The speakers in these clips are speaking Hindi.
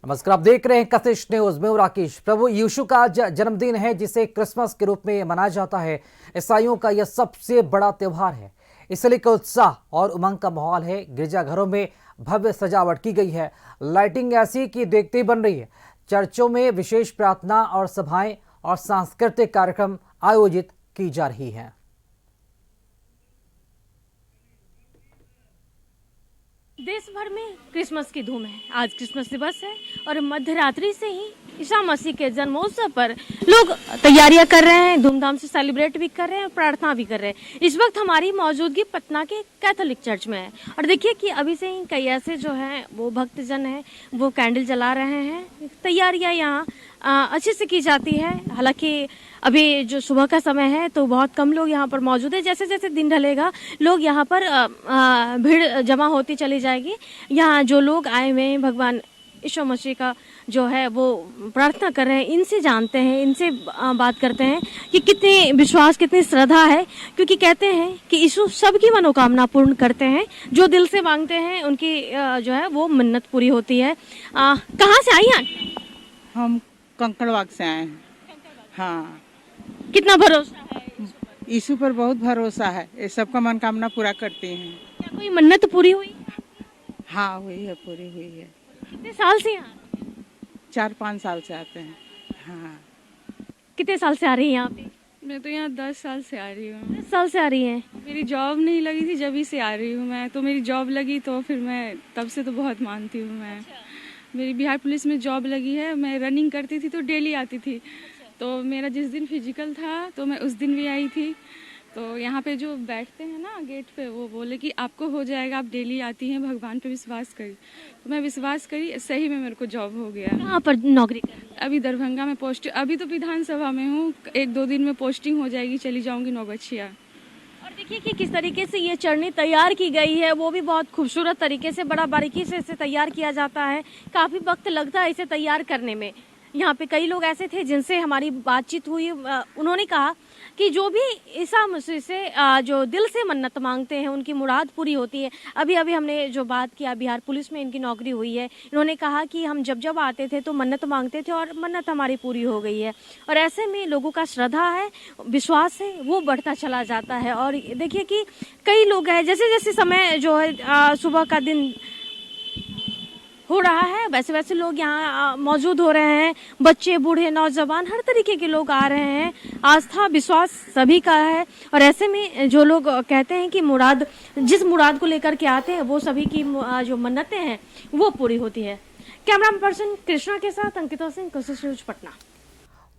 नमस्कार, आप देख रहे हैं कशिश न्यूज में राकेश। प्रभु यीशु का जन्मदिन है जिसे क्रिसमस के रूप में मनाया जाता है। ईसाइयों का यह सबसे बड़ा त्योहार है, इसलिए का उत्साह और उमंग का माहौल है। गिरजाघरों में भव्य सजावट की गई है, लाइटिंग ऐसी कि देखते ही बन रही है। चर्चों में विशेष प्रार्थना और सभाएं और सांस्कृतिक कार्यक्रम आयोजित की जा रही हैं। देश भर में क्रिसमस की धूम है। आज क्रिसमस दिवस है और मध्य रात्रि से ही ईसा मसीह के जन्मोत्सव पर लोग तैयारियां कर रहे हैं, धूमधाम से सेलिब्रेट भी कर रहे हैं, प्रार्थना भी कर रहे हैं। इस वक्त हमारी मौजूदगी पटना के कैथोलिक चर्च में है और देखिए कि अभी से ही कई ऐसे जो हैं वो भक्तजन हैं वो कैंडल जला रहे हैं। तैयारियां यहाँ अच्छे से की जाती है। हालांकि अभी जो सुबह का समय है तो बहुत कम लोग यहाँ पर मौजूद है। जैसे जैसे दिन ढलेगा लोग यहाँ पर भीड़ जमा होती चली जाएगी। यहाँ जो लोग आए हुए हैं भगवान यीशु मसीह का जो है वो प्रार्थना कर रहे हैं, इनसे जानते हैं, इनसे बात करते हैं कि कितने विश्वास, कितनी श्रद्धा है। क्योंकि कहते हैं कि यीशु सबकी मनोकामना पूर्ण करते हैं, जो दिल से मांगते हैं उनकी जो है वो मन्नत पूरी होती है। कहाँ से आई हैं? हम कंकड़बाग से आए हैं। हाँ, कितना भरोसा है? यीशु पर बहुत भरोसा है, ये सबका मनोकामना पूरा करती हैं। क्या कोई मन्नत पूरी हुई? हाँ, हुई है, पूरी हुई है। कितने साल से यहाँ? 4-5 साल से आते हैं। हाँ। कितने साल से आ रही हैं यहाँ पे? मैं तो यहाँ 10 साल से आ रही हूँ। 10 साल से आ रही हैं। मेरी जॉब नहीं लगी थी जब से आ रही हूँ मैं, तो मेरी जॉब लगी तो फिर मैं तब से तो बहुत मानती हूँ मैं। मेरी बिहार पुलिस में जॉब लगी है, मैं रनिंग करती थी तो डेली आती थी। तो मेरा जिस दिन फिजिकल था तो मैं उस दिन भी आई थी। तो यहाँ पे जो बैठते हैं ना गेट पे, वो बोले कि आपको हो जाएगा, आप डेली आती हैं, भगवान पे विश्वास करी। तो मैं विश्वास करी, सही में मेरे को जॉब हो गया। कहाँ पर नौकरी कर? अभी दरभंगा में पोस्ट, अभी तो विधानसभा में हूँ, 1-2 दिन में पोस्टिंग हो जाएगी, चली जाऊँगी नौगछिया। और देखिए कि किस तरीके से ये चढ़नी तैयार की गई है, वो भी बहुत खूबसूरत तरीके से, बड़ा बारीकी से इसे तैयार किया जाता है। काफ़ी वक्त लगता है इसे तैयार करने में। यहाँ पे कई लोग ऐसे थे जिनसे हमारी बातचीत हुई, उन्होंने कहा कि जो भी ईसा मसीह से जो दिल से मन्नत मांगते हैं उनकी मुराद पूरी होती है। अभी अभी हमने जो बात किया, बिहार पुलिस में इनकी नौकरी हुई है। इन्होंने कहा कि हम जब जब आते थे तो मन्नत मांगते थे और मन्नत हमारी पूरी हो गई है। और ऐसे में लोगों का श्रद्धा है, विश्वास है, वो बढ़ता चला जाता है। और देखिए कि कई लोग हैं, जैसे जैसे समय जो है सुबह का दिन हो रहा है वैसे वैसे लोग यहाँ मौजूद हो रहे हैं। बच्चे, बूढ़े, नौजवान, हर तरीके के लोग आ रहे हैं। आस्था, विश्वास सभी का है। और ऐसे में जो लोग कहते हैं कि मुराद, जिस मुराद को लेकर के आते हैं वो सभी की जो मन्नतें हैं वो पूरी होती है। कैमरा पर्सन कृष्णा के साथ अंकिता सिंह, कशिश न्यूज, पटना।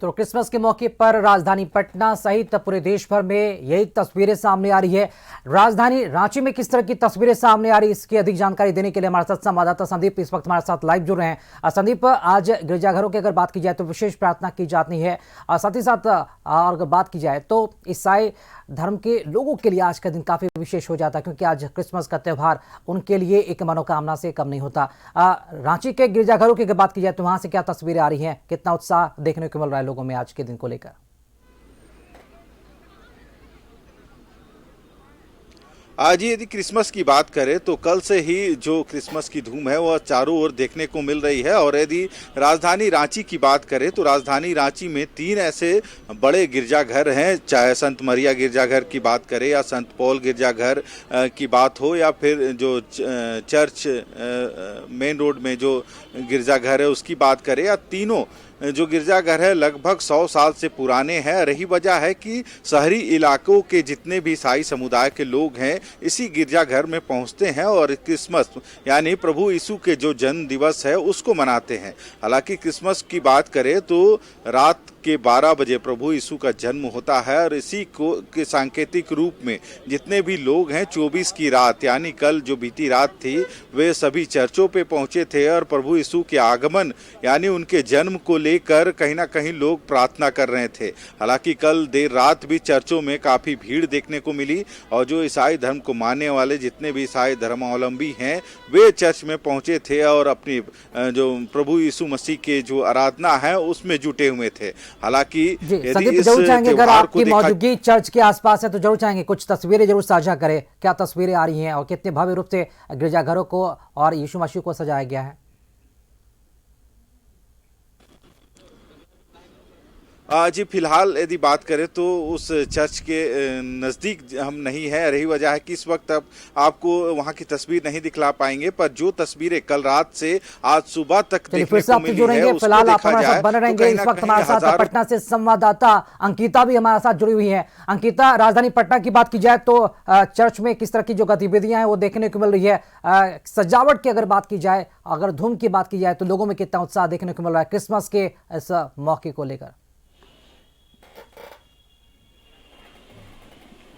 तो क्रिसमस के मौके पर राजधानी पटना सहित पूरे देश भर में यही तस्वीरें सामने आ रही है। राजधानी रांची में किस तरह की तस्वीरें सामने आ रही है, इसकी अधिक जानकारी देने के लिए हमारे साथ संवाददाता संदीप इस वक्त हमारे साथ लाइव जुड़ रहे हैं। संदीप, आज गिरजाघरों की अगर बात की जाए तो विशेष प्रार्थना की जाती है और साथ ही साथ अगर बात की जाए तो ईसाई धर्म के लोगों के लिए आज का दिन काफी विशेष हो जाता है, क्योंकि आज क्रिसमस का त्यौहार उनके लिए एक मनोकामना से कम नहीं होता। रांची के गिरजाघरों की अगर बात की जाए तो वहां से क्या तस्वीरें आ रही हैं, कितना उत्साह देखने को मिल रहा है लोगों में आज के दिन को लेकर? आज यदि क्रिसमस की बात करें तो कल से ही जो क्रिसमस की धूम है वह चारों ओर देखने को मिल रही है। और यदि राजधानी रांची की बात करें तो राजधानी रांची में 3 ऐसे बड़े गिरजाघर हैं, चाहे संत मरिया गिरजाघर की बात करें या संत पॉल गिरजाघर की बात हो या फिर जो चर्च मेन रोड में जो गिरजाघर है उसकी बात करें, या तीनों जो गिरजाघर है लगभग 100 साल से पुराने हैं। रही वजह है कि शहरी इलाकों के जितने भी ईसाई समुदाय के लोग हैं इसी गिरजाघर में पहुंचते हैं और क्रिसमस यानी प्रभु यीशु के जो जन्म दिवस है उसको मनाते हैं। हालांकि क्रिसमस की बात करें तो रात के 12 बजे प्रभु यीशु का जन्म होता है और इसी को के सांकेतिक रूप में जितने भी लोग हैं 24 की रात यानी कल जो बीती रात थी वे सभी चर्चों पे पहुंचे थे और प्रभु यीशु के आगमन यानी उनके जन्म को लेकर कहीं ना कहीं लोग प्रार्थना कर रहे थे। हालांकि कल देर रात भी चर्चों में काफी भीड़ देखने को मिली और जो ईसाई धर्म को मानने वाले जितने भी ईसाई धर्मावलंबी हैं वे चर्च में पहुंचे थे और अपनी जो प्रभु यीशु मसीह के जो आराधना है उसमें जुटे हुए थे। हालांकि संदीप, जरूर चाहेंगे अगर आपकी मौजूदगी चर्च के आसपास है तो जरूर चाहेंगे कुछ तस्वीरें जरूर साझा करें। क्या तस्वीरें आ रही हैं और कितने भव्य रूप से गिरजाघरों को और यीशु मसीह को सजाया गया है? जी फिलहाल यदि बात करें तो उस चर्च के नज़दीक हम नहीं है। रही वजह है कि इस वक्त अब आपको वहां की तस्वीर नहीं दिखला पाएंगे, पर जो तस्वीरें कल रात से आज सुबह तक देखने को मिली है, फिलहाल आप उसको हमारे देखा साथ बने जाए रहेंगे। तो इस वक्त कहीं हमारे ना साथ कहीं पटना से संवाददाता अंकिता भी हमारे साथ जुड़ी हुई है। अंकिता, राजधानी पटना की बात की जाए तो चर्च में किस तरह की जो गतिविधियां हैं वो देखने को मिल रही है। सजावट की अगर बात की जाए, अगर धूम की बात की जाए तो लोगों में कितना उत्साह देखने को मिल रहा है क्रिसमस के इस मौके को लेकर?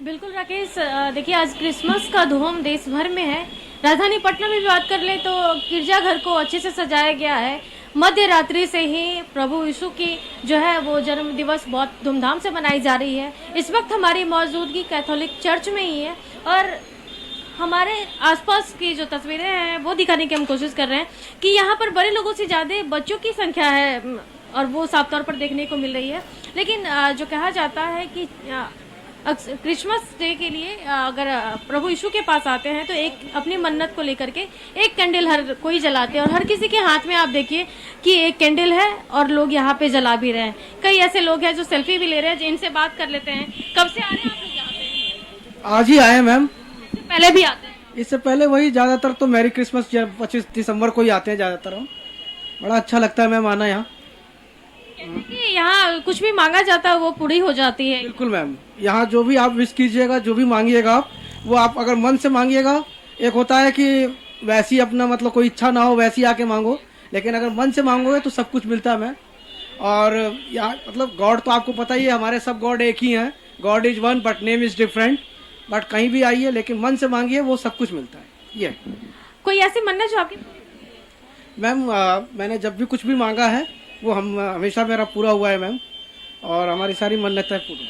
बिल्कुल राकेश, देखिए आज क्रिसमस का धूम देश भर में है। राजधानी पटना में भी बात कर ले तो गिरजाघर को अच्छे से सजाया गया है। मध्य रात्रि से ही प्रभु यीशु की जो है वो जन्म दिवस बहुत धूमधाम से मनाई जा रही है। इस वक्त हमारी मौजूदगी कैथोलिक चर्च में ही है और हमारे आसपास की जो तस्वीरें हैं वो दिखाने की हम कोशिश कर रहे हैं कि यहाँ पर बड़े लोगों से ज़्यादा बच्चों की संख्या है और वो साफ तौर पर देखने को मिल रही है। लेकिन जो कहा जाता है कि क्रिसमस डे के लिए अगर प्रभु यीशु के पास आते हैं तो एक अपनी मन्नत को लेकर के एक कैंडल हर कोई जलाते हैं और हर किसी के हाथ में आप देखिए कि एक कैंडल है और लोग यहाँ पे जला भी रहे हैं। कई ऐसे लोग हैं जो सेल्फी भी ले रहे हैं, जिनसे बात कर लेते हैं। कब से आ रहे हैं आप लोग यहाँ पे? आज ही आए मैम। इससे पहले भी आते हैं? इससे पहले वही ज्यादातर तो मैरी क्रिसमस 25 दिसंबर को ही आते हैं ज्यादातर हम। बड़ा अच्छा लगता है मैम आना यहाँ। यहाँ कुछ भी मांगा जाता है वो पूरी हो जाती है। बिल्कुल मैम, यहाँ जो भी आप विश कीजिएगा, जो भी मांगिएगा आप, वो आप अगर मन से मांगिएगा। एक होता है कि वैसी अपना मतलब कोई इच्छा ना हो वैसी आके मांगो, लेकिन अगर मन से मांगोगे तो सब कुछ मिलता है मैम। और यहाँ मतलब गॉड तो आपको पता ही है, हमारे सब गॉड एक ही हैं। God is one but name is different. But कहीं भी आइए लेकिन मन से मांगिए, वो सब कुछ मिलता है। ये कोई ऐसी मन्नत जो आपकी? मैम मैंने जब भी कुछ भी मांगा है वो हम हमेशा मेरा पूरा हुआ है मैम, और हमारी सारी मन्नतें पूरी।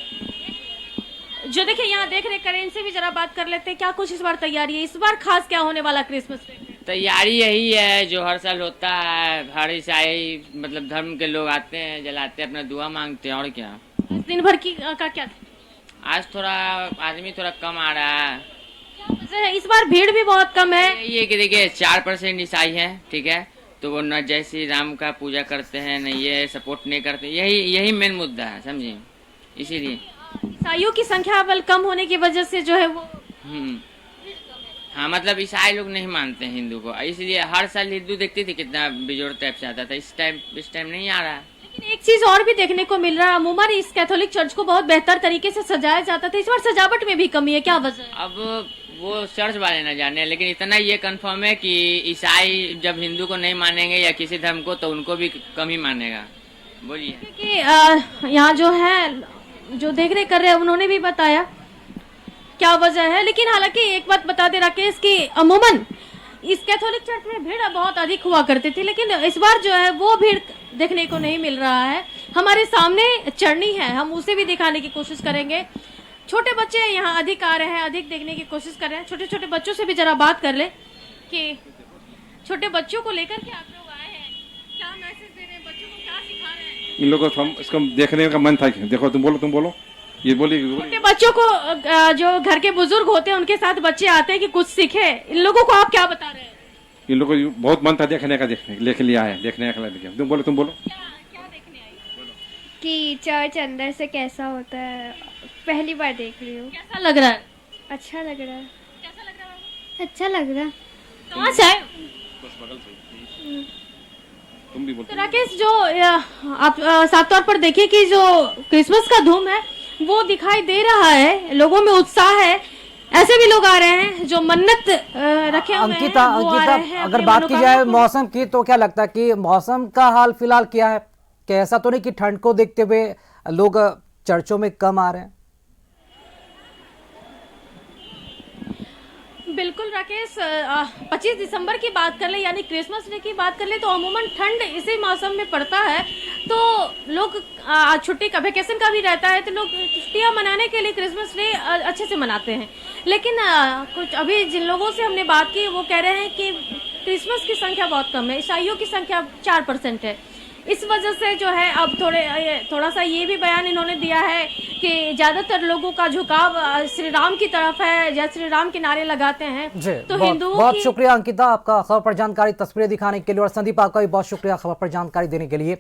जो देखिए यहाँ देख रहे करें, इनसे भी जरा बात कर लेते हैं। क्या कुछ इस बार तैयारी है? इस बार खास क्या होने वाला क्रिसमस पे? तैयारी यही है जो हर साल होता है। हर ईसाई मतलब धर्म के लोग आते हैं, जलाते हैं, अपना दुआ मांगते हैं। और क्या दिन भर की का क्या? आज थोड़ा आदमी थोड़ा कम आ रहा है। क्या वजह है? इस बार भीड़ भी बहुत कम है। यही है कि देखिए 4% ईसाई है, ठीक है, तो वो न जय श्री राम का पूजा करते हैं न ये सपोर्ट नहीं करते। यही मेन मुद्दा है, समझिए। इसीलिए ईसाइयों की संख्या बल कम होने की वजह से जो है वो हाँ, मतलब ईसाई लोग नहीं मानते हैं हिंदू को, इसलिए हर साल हिंदू देखती थी कितना बेजोड़ टाइप से आता था। इस टाइम नहीं आ रहा है। लेकिन एक चीज और भी देखने को मिल रहा है, अमूमन इस कैथोलिक चर्च को बहुत बेहतर तरीके से सजाया जाता था। इस बार सजावट में भी कमी है, क्या वजह है? अब वो चर्च वाले ना जाने, लेकिन इतना ये कंफर्म है कि ईसाई जब हिंदू को नहीं मानेंगे या किसी धर्म को तो उनको भी कम ही मानेगा। बोलिए। क्योंकि यहाँ जो है जो देख रेख कर रहे हैं उन्होंने भी बताया क्या वजह है। लेकिन हालांकि एक बात बता दे राकेश कि अमूमन इस कैथोलिक चर्च में भीड़ बहुत अधिक हुआ करती थी, लेकिन इस बार जो है वो भीड़ देखने को नहीं मिल रहा है। हमारे सामने चरनी है, हम उसे भी दिखाने की कोशिश करेंगे। छोटे बच्चे यहाँ अधिक आ रहे हैं, अधिक देखने की कोशिश कर रहे हैं। छोटे छोटे बच्चों से भी जरा बात कर ले कि छोटे बच्चों को लेकर के आप लोग आए हैं, क्या मैसेज दे रहे हैं, बच्चों को क्या सिखा रहे हैं? इन लोगों को इसको देखने का मन था। देखो तुम बोलो ये बोलिए। छोटे बच्चों को जो घर के बुजुर्ग होते हैं उनके साथ बच्चे आते हैं कि कुछ सीखे, इन लोगों को आप क्या बता रहे हैं? इन लोगों को बहुत मन था देखने का, लेके लिया है देखने का। तुम बोलो क्या देखने आई? कि चर्च अंदर से कैसा होता है, पहली बार देख रही हूँ। कैसा लग रहा है? अच्छा लग रहा है। कैसा लग रहा है? अच्छा लग रहा है। कहाँ से आए? तुम भी तो राकेश, जो आप साफ तौर पर देखिए कि जो क्रिसमस का धूम है वो दिखाई दे रहा है, लोगों में उत्साह है। ऐसे भी लोग आ रहे हैं जो मन्नत रखे हुए हैं, वो आ रहे हैं। अगर बात की जाए मौसम की तो क्या लगता है कि मौसम का हाल फिलहाल क्या है? क्या ऐसा तो नहीं कि ठंड को देखते हुए लोग चर्चों में कम आ रहे हैं? बिल्कुल राकेश, 25 दिसंबर की बात कर ले यानी क्रिसमस डे की बात कर ले तो अमूमन ठंड इसी मौसम में पड़ता है, तो लोग छुट्टी का वेकेशन का भी रहता है, तो लोग छुट्टियां मनाने के लिए क्रिसमस डे अच्छे से मनाते हैं। लेकिन कुछ अभी जिन लोगों से हमने बात की वो कह रहे हैं कि क्रिसमस की संख्या बहुत कम है, ईसाइयों की संख्या 4% है। इस वजह से जो है अब थोड़ा सा ये भी बयान इन्होंने दिया है कि ज्यादातर लोगों का झुकाव श्री राम की तरफ है, जय श्री राम के नारे लगाते हैं। तो हिंदुओं बहुत शुक्रिया अंकिता आपका खबर पर जानकारी, तस्वीरें दिखाने के लिए, और संदीप आपका भी बहुत शुक्रिया खबर पर जानकारी देने के लिए।